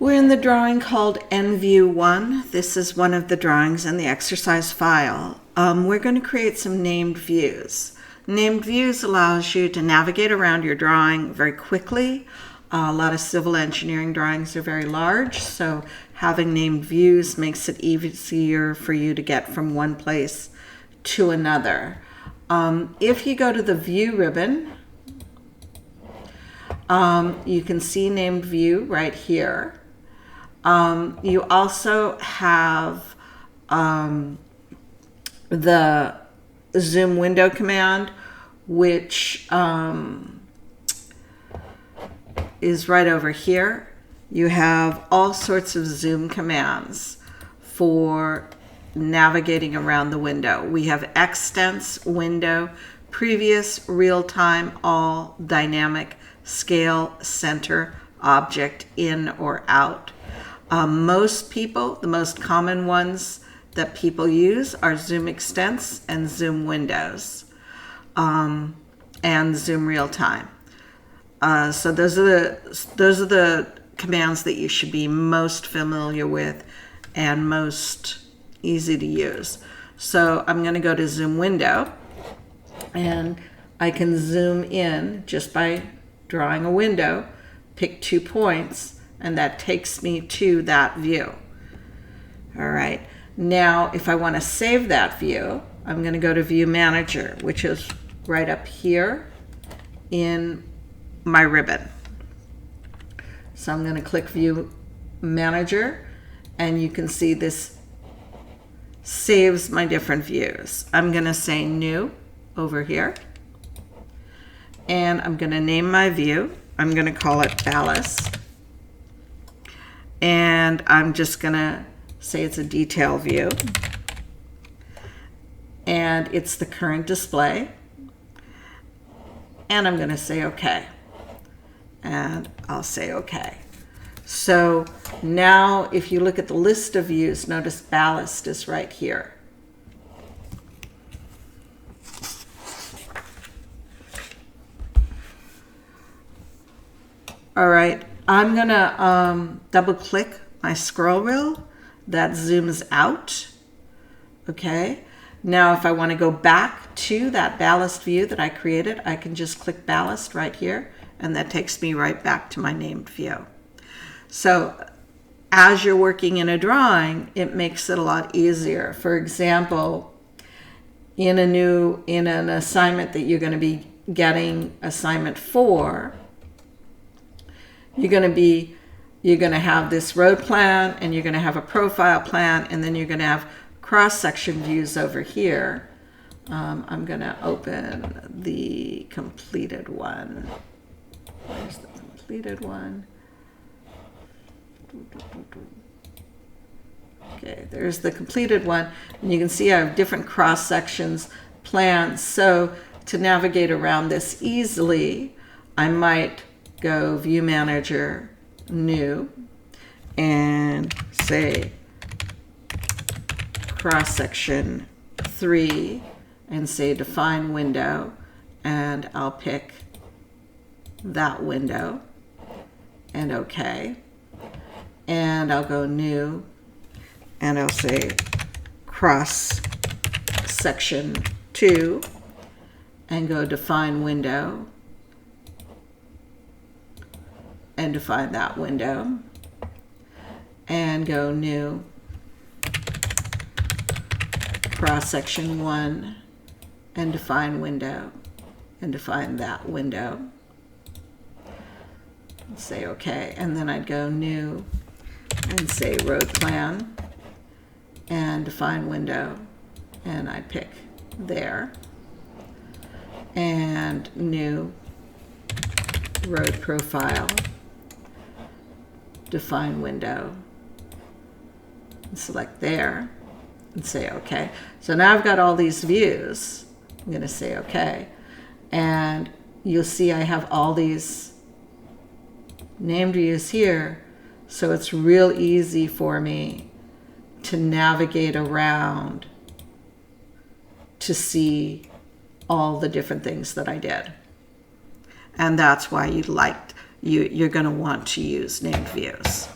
We're in the drawing called NView1. This is one of the drawings in the exercise file. We're going to create some named views. Named views allows you to navigate around your drawing very quickly. A lot of civil engineering drawings are very large, so having named views makes it easier for you to get from one place to another. If you go to the View ribbon, you can see named view right here. You also have the zoom window command, which is right over here. You have all sorts of zoom commands for navigating around the window. We have extents, window, previous, real-time, all, dynamic, scale, center, object, in or out. Most people, the most common ones that people use are zoom extents and zoom windows, and zoom real time. So those are the commands that you should be most familiar with and most easy to use. So I'm going to go to zoom window, and I can zoom in just by drawing a window, pick 2 points, and that takes me to that view. All right. Now, if I want to save that view, I'm going to go to View Manager, which is right up here in my ribbon. So I'm going to click View Manager, and you can see this saves my different views. I'm going to say New over here, and I'm going to name my view. I'm going to call it Ballast. And I'm just going to say it's a detail view. And it's the current display. And I'm going to say OK. And I'll say OK. So now if you look at the list of views, notice Ballast is right here. All right. I'm going to double click my scroll wheel. That zooms out. Okay. Now if I want to go back to that ballast view that I created, I can just click Ballast right here, and that takes me right back to my named view. So as you're working in a drawing, it makes it a lot easier. For example, in an assignment that you're going to be getting assignment 4, you're going to have this road plan, and you're going to have a profile plan, and then you're going to have cross-section views over here. I'm going to open the completed one. Where's the completed one? Okay, there's the completed one, and you can see I have different cross-sections plans. So to navigate around this easily, I might go View Manager, New, and say cross-section 3, and say Define Window, and I'll pick that window, and OK. And I'll go New, and I'll say cross-section 2, and go Define Window, and define that window, and go New, cross-section 1, and define window, and define that window, and say OK. And then I'd go New and say Road Plan, and define window, and I'd pick there, and New, Road Profile, define window, and select there, and say OK. So now I've got all these views. I'm going to say OK. And you'll see I have all these named views here. So it's real easy for me to navigate around to see all the different things that I did. And that's why you're going to want to use named views.